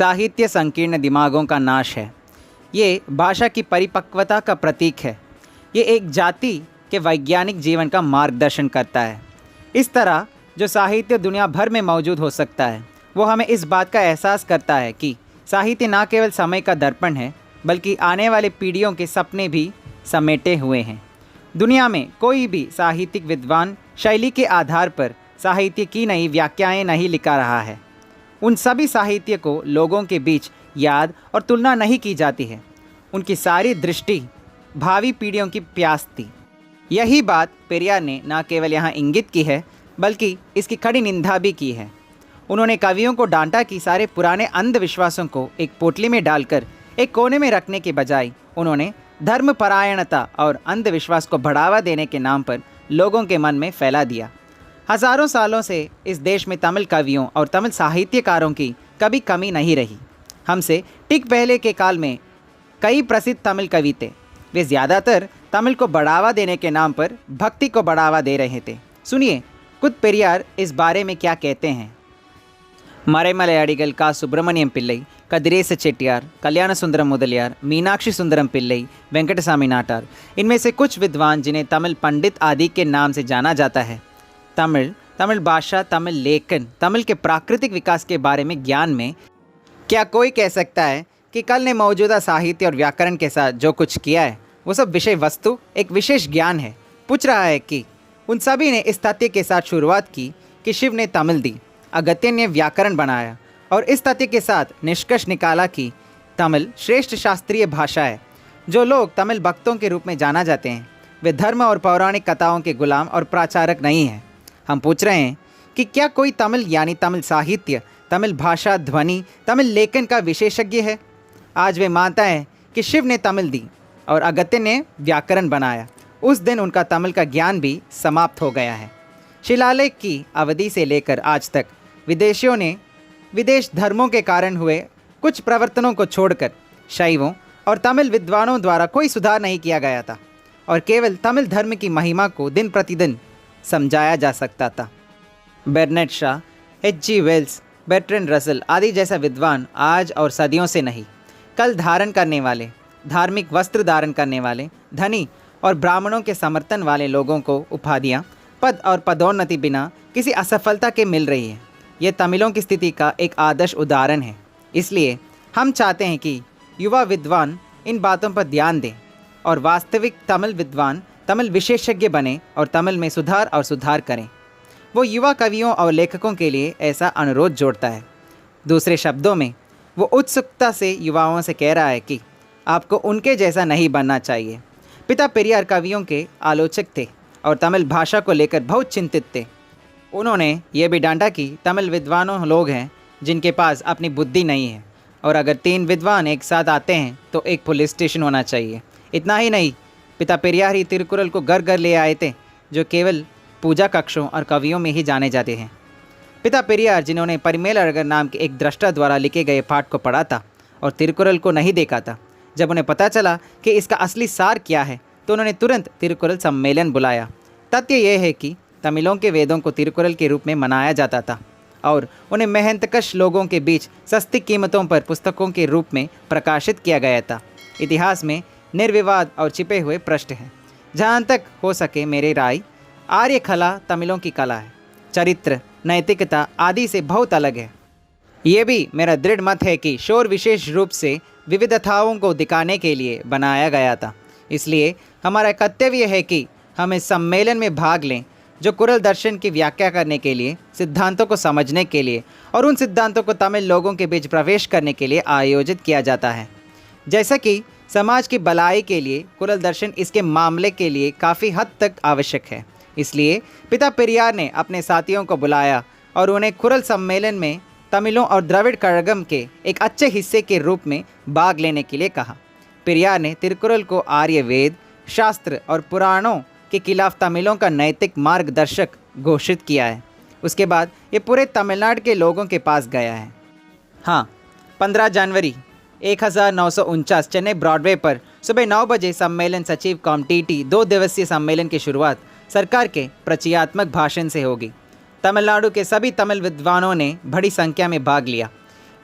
साहित्य संकीर्ण दिमागों का नाश है। ये भाषा की परिपक्वता का प्रतीक है। ये एक जाति के वैज्ञानिक जीवन का मार्गदर्शन करता है। इस तरह जो साहित्य दुनिया भर में मौजूद हो सकता है, वो हमें इस बात का एहसास करता है कि साहित्य न केवल समय का दर्पण है, बल्कि आने वाले पीढ़ियों के सपने भी समेटे हुए हैं। दुनिया में कोई भी साहित्यिक विद्वान शैली के आधार पर साहित्य की नई व्याख्याएं नहीं लिखा रहा है। उन सभी साहित्य को लोगों के बीच याद और तुलना नहीं की जाती है। उनकी सारी दृष्टि भावी पीढ़ियों की प्यास थी। यही बात पेरियार ने न केवल यहाँ इंगित की है, बल्कि इसकी कड़ी निंदा भी की है। उन्होंने कवियों को डांटा कि सारे पुराने अंधविश्वासों को एक पोटली में डालकर एक कोने में रखने के बजाय उन्होंने धर्मपरायणता और अंधविश्वास को बढ़ावा देने के नाम पर लोगों के मन में फैला दिया। हज़ारों सालों से इस देश में तमिल कवियों और तमिल साहित्यकारों की कभी कमी नहीं रही। हमसे ठीक पहले के काल में कई प्रसिद्ध तमिल कवि थे। वे ज़्यादातर तमिल को बढ़ावा देने के नाम पर भक्ति को बढ़ावा दे रहे थे। सुनिए खुद पेरियार इस बारे में क्या कहते हैं। मरेमலை अडिगल का सुब्रमण्यम पिल्लै, कदिरेश चेट्टियार, कल्याण सुंदरम मुदलियार, मीनाक्षी सुंदरम पिल्लै, वेंकटस्वामी नाटार, इनमें से कुछ विद्वान जिन्हें तमिल पंडित आदि के नाम से जाना जाता है, तमिल भाषा, तमिल लेखन, तमिल के प्राकृतिक विकास के बारे में ज्ञान में क्या कोई कह सकता है कि कल ने मौजूदा साहित्य और व्याकरण के साथ जो कुछ किया है वो सब विषय वस्तु एक विशेष ज्ञान है। पूछ रहा है कि उन सभी ने इस तथ्य के साथ शुरुआत की कि शिव ने तमिल दी, अगत्य ने व्याकरण बनाया और इस तथ्य के साथ निष्कर्ष निकाला कि तमिल श्रेष्ठ शास्त्रीय भाषा है। जो लोग तमिल भक्तों के रूप में जाना जाते हैं वे धर्म और पौराणिक कथाओं के गुलाम और प्रचारक नहीं हैं। हम पूछ रहे हैं कि क्या कोई तमिल यानी तमिल साहित्य, तमिल भाषा, ध्वनि, तमिल लेखन का विशेषज्ञ है। आज वे मानता है कि शिव ने तमिल दी और अगत्य ने व्याकरण बनाया। उस दिन उनका तमिल का ज्ञान भी समाप्त हो गया है। शिलालेख की अवधि से लेकर आज तक विदेशियों ने विदेश धर्मों के कारण हुए कुछ प्रवर्तनों को छोड़कर शैवों और तमिल विद्वानों द्वारा कोई सुधार नहीं किया गया था और केवल तमिल धर्म की महिमा को दिन प्रतिदिन समझाया जा सकता था। Bernard Shaw, H.G. Wells, Bertrand Russell आदि जैसा विद्वान आज और सदियों से नहीं, कल धारण करने वाले, धार्मिक वस्त्र धारण करने वाले, धनी और ब्राह्मणों के समर्थन वाले लोगों को उपाधियाँ, पद और पदोन्नति बिना किसी असफलता के मिल रही है। ये तमिलों की स्थिति का एक आदर्श उदाहरण है। इसलिए हम चाहते हैं कि युवा विद्वान इन बातों पर ध्यान दें और वास्तविक तमिल विद्वान, तमिल विशेषज्ञ बने और तमिल में सुधार करें। वो युवा कवियों और लेखकों के लिए ऐसा अनुरोध जोड़ता है। दूसरे शब्दों में वो उत्सुकता से युवाओं से कह रहा है कि आपको उनके जैसा नहीं बनना चाहिए। पिता पेरियार कवियों के आलोचक थे और तमिल भाषा को लेकर बहुत चिंतित थे। उन्होंने ये भी डांटा कि तमिल विद्वानों लोग हैं जिनके पास अपनी बुद्धि नहीं है और अगर 3 विद्वान एक साथ आते हैं तो एक पुलिस स्टेशन होना चाहिए। इतना ही नहीं, पिता पेरियार ही तिरुकुरल को घर घर ले आए थे, जो केवल पूजा कक्षों और कवियों में ही जाने जाते हैं। पिता पेरियार, जिन्होंने परिमेलअड़गर नाम के एक दृष्टा द्वारा लिखे गए पाठ को पढ़ा था और तिरुकुरल को नहीं देखा था, जब उन्हें पता चला कि इसका असली सार क्या है तो उन्होंने तुरंत तिरुकुरल सम्मेलन बुलाया। तथ्य यह है कि तमिलों के वेदों को तिरुकुरल के रूप में मनाया जाता था और उन्हें मेहनतकश लोगों के बीच सस्ती कीमतों पर पुस्तकों के रूप में प्रकाशित किया गया था। इतिहास में निर्विवाद और छिपे हुए प्रश्न हैं। जहाँ तक हो सके मेरी राय, आर्य कला तमिलों की कला है। चरित्र, नैतिकता आदि से बहुत अलग है। ये भी मेरा दृढ़ मत है कि शोर विशेष रूप से विविधताओं को दिखाने के लिए बनाया गया था। इसलिए हमारा कर्तव्य है कि हम इस सम्मेलन में भाग लें जो कुरल दर्शन की व्याख्या करने के लिए, सिद्धांतों को समझने के लिए और उन सिद्धांतों को तमिल लोगों के बीच प्रवेश करने के लिए आयोजित किया जाता है। जैसा कि समाज की भलाई के लिए कुरल दर्शन इसके मामले के लिए काफ़ी हद तक आवश्यक है। इसलिए पिता पेरियार ने अपने साथियों को बुलाया और उन्हें कुरल सम्मेलन में तमिलों और द्रविड़ कड़गम के एक अच्छे हिस्से के रूप में भाग लेने के लिए कहा। पेरियार ने तिरुकुरल को आर्य वेद, शास्त्र और पुराणों के खिलाफ तमिलों का नैतिक मार्गदर्शक घोषित किया है। उसके बाद ये पूरे तमिलनाडु के लोगों के पास गया है। हाँ, 15 जनवरी 1949 चेन्नई ब्रॉडवे पर सुबह 9 बजे सम्मेलन सचिव कॉम TT 2 दिवसीय सम्मेलन की शुरुआत सरकार के परिचयात्मक भाषण से होगी। तमिलनाडु के सभी तमिल विद्वानों ने बड़ी संख्या में भाग लिया।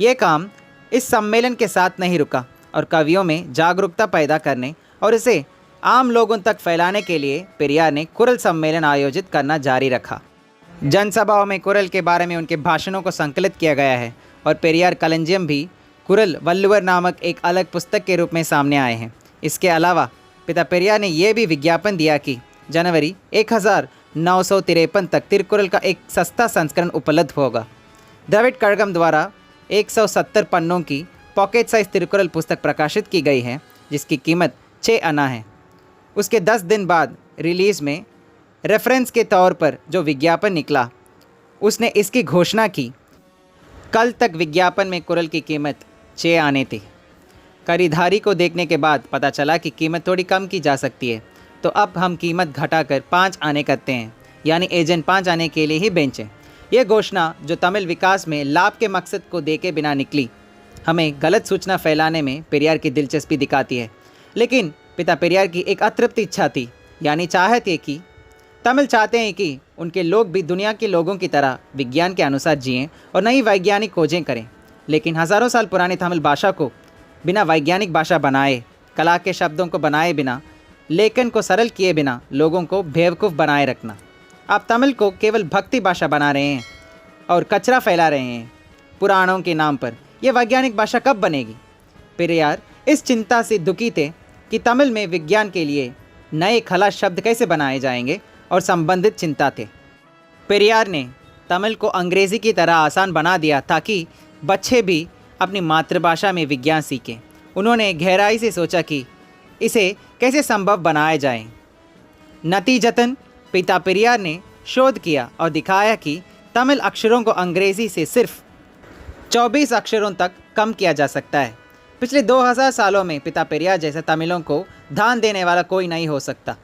ये काम इस सम्मेलन के साथ नहीं रुका और कवियों में जागरूकता पैदा करने और इसे आम लोगों तक फैलाने के लिए पेरियार ने कुरल सम्मेलन आयोजित करना जारी रखा। जनसभाओं में कुरल के बारे में उनके भाषणों को संकलित किया गया है और पेरियार कलंजियम भी कुरल वल्लुवर नामक एक अलग पुस्तक के रूप में सामने आए हैं। इसके अलावा पिता पेरियार ने यह भी विज्ञापन दिया कि जनवरी 1953 तक तिरुकुरल का एक सस्ता संस्करण उपलब्ध होगा। द्रविड़ कड़गम द्वारा 170 पन्नों की पॉकेट साइज तिरुकुरल पुस्तक प्रकाशित की गई है, जिसकी कीमत 6 आना है। उसके 10 दिन बाद रिलीज़ में रेफरेंस के तौर पर जो विज्ञापन निकला, उसने इसकी घोषणा की। कल तक विज्ञापन में कुरल की कीमत 6 आने थी। खरीदारी को देखने के बाद पता चला कि कीमत थोड़ी कम की जा सकती है, तो अब हम कीमत घटाकर 5 आने करते हैं, यानी एजेंट 5 आने के लिए ही बेचें। यह घोषणा जो तमिल विकास में लाभ के मकसद को देके बिना निकली, हमें गलत सूचना फैलाने में पेरियार की दिलचस्पी दिखाती है। लेकिन पिता पेरियार की एक अतृप्त इच्छा थी, यानी चाहत है कि तमिल चाहते हैं कि उनके लोग भी दुनिया के लोगों की तरह विज्ञान के अनुसार जिएं और नई वैज्ञानिक खोजें करें। लेकिन हज़ारों साल पुरानी तमिल भाषा को बिना वैज्ञानिक भाषा बनाए, कला के शब्दों को बनाए बिना, लेखन को सरल किए बिना लोगों को बेवकूफ़ बनाए रखना। आप तमिल को केवल भक्ति भाषा बना रहे हैं और कचरा फैला रहे हैं पुराणों के नाम पर। यह वैज्ञानिक भाषा कब बनेगी? पेरियार इस चिंता से दुखी थे कि तमिल में विज्ञान के लिए नए खलास शब्द कैसे बनाए जाएंगे और संबंधित चिंता थे। पेरियार ने तमिल को अंग्रेज़ी की तरह आसान बना दिया ताकि बच्चे भी अपनी मातृभाषा में विज्ञान सीखें। उन्होंने गहराई से सोचा कि इसे कैसे संभव बनाया जाए। नतीजतन पिता पेरियार ने शोध किया और दिखाया कि तमिल अक्षरों को अंग्रेज़ी से सिर्फ 24 अक्षरों तक कम किया जा सकता है। पिछले 2000 सालों में पिता पेरियार जैसे तमिलों को ध्यान देने वाला कोई नहीं हो सकता।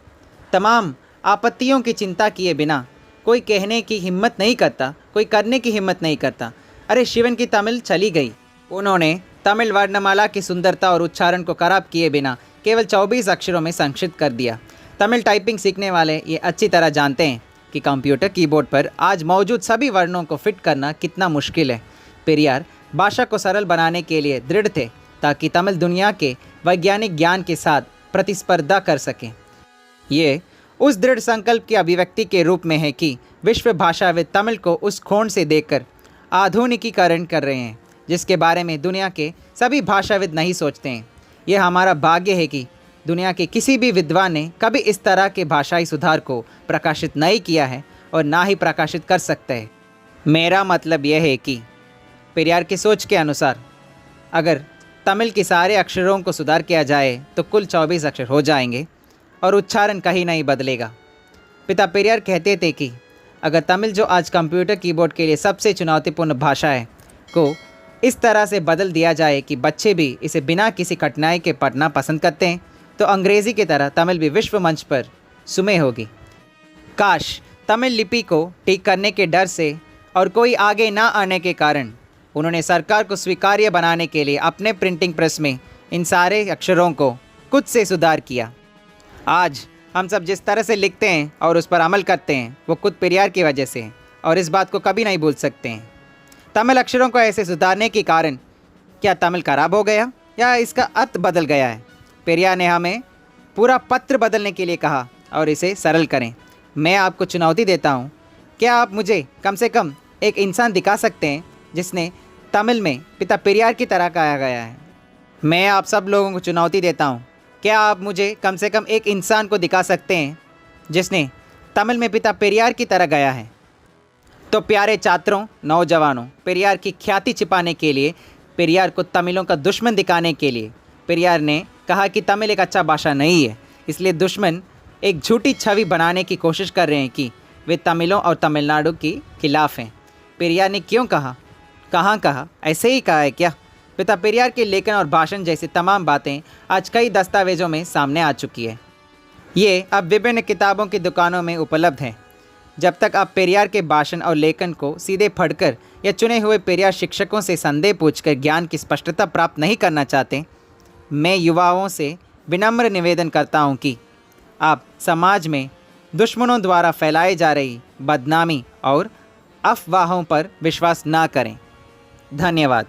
तमाम आपत्तियों की चिंता किए बिना कोई कहने की हिम्मत नहीं करता, कोई करने की हिम्मत नहीं करता। अरे शिवन की तमिल चली गई। उन्होंने तमिल वर्णमाला की सुंदरता और उच्चारण को खराब किए बिना केवल 24 अक्षरों में संक्षिप्त कर दिया। तमिल टाइपिंग सीखने वाले ये अच्छी तरह जानते हैं कि कंप्यूटर कीबोर्ड पर आज मौजूद सभी वर्णों को फिट करना कितना मुश्किल है। पेरियार भाषा को सरल बनाने के लिए दृढ़ थे ताकि तमिल दुनिया के वैज्ञानिक ज्ञान के साथ प्रतिस्पर्धा कर सकें। ये उस दृढ़ संकल्प की अभिव्यक्ति के रूप में है कि विश्व भाषाविद तमिल को उस खोंड से देखकर आधुनिकीकरण कर रहे हैं जिसके बारे में दुनिया के सभी भाषाविद नहीं सोचते हैं। यह हमारा भाग्य है कि दुनिया के किसी भी विद्वान ने कभी इस तरह के भाषाई सुधार को प्रकाशित नहीं किया है और ना ही प्रकाशित कर सकता है। मेरा मतलब यह है कि पेरियार की सोच के अनुसार अगर तमिल के सारे अक्षरों को सुधार किया जाए तो कुल 24 अक्षर हो जाएंगे और उच्चारण कहीं नहीं बदलेगा। पिता पेरियार कहते थे कि अगर तमिल, जो आज कंप्यूटर कीबोर्ड के लिए सबसे चुनौतीपूर्ण भाषा है, को इस तरह से बदल दिया जाए कि बच्चे भी इसे बिना किसी कठिनाई के पढ़ना पसंद करते हैं, तो अंग्रेज़ी की तरह तमिल भी विश्व मंच पर सुमे होगी। काश तमिल लिपि को ठीक करने के डर से और कोई आगे ना आने के कारण उन्होंने सरकार को स्वीकार्य बनाने के लिए अपने प्रिंटिंग प्रेस में इन सारे अक्षरों को खुद से सुधार किया। आज हम सब जिस तरह से लिखते हैं और उस पर अमल करते हैं वो खुद पेरियार की वजह से है और इस बात को कभी नहीं भूल सकते हैं। तमिल अक्षरों को ऐसे सुधारने के कारण क्या तमिल खराब हो गया या इसका अर्थ बदल गया है? पेरियार ने हमें पूरा पत्र बदलने के लिए कहा और इसे सरल करें। मैं आपको चुनौती देता हूँ, क्या आप मुझे कम से कम एक इंसान दिखा सकते हैं जिसने तमिल में पिता पेरियार की तरह कहा गया है? मैं आप सब लोगों को चुनौती देता हूँ, क्या आप मुझे कम से कम एक इंसान को दिखा सकते हैं जिसने तमिल में पिता पेरियार की तरह गया है? तो प्यारे छात्रों, नौजवानों, पेरियार की ख्याति छिपाने के लिए, पेरियार को तमिलों का दुश्मन दिखाने के लिए पेरियार ने कहा कि तमिल एक अच्छा भाषा नहीं है, इसलिए दुश्मन एक झूठी छवि बनाने की कोशिश कर रहे हैं कि वे तमिलों और तमिलनाडु के खिलाफ़ हैं। पेरियार ने क्यों कहा, कहाँ कहा, ऐसे ही कहा है क्या? पिता पेरियार के लेखन और भाषण जैसी तमाम बातें आज कई दस्तावेज़ों में सामने आ चुकी है। ये अब विभिन्न किताबों की दुकानों में उपलब्ध है। जब तक आप पेरियार के भाषण और लेखन को सीधे पढ़कर या चुने हुए पेरियार शिक्षकों से संदेह पूछकर ज्ञान की स्पष्टता प्राप्त नहीं करना चाहते, मैं युवाओं से विनम्र निवेदन करता हूँ कि आप समाज में दुश्मनों द्वारा फैलाई जा रही बदनामी और अफवाहों पर विश्वास ना करें। धन्यवाद।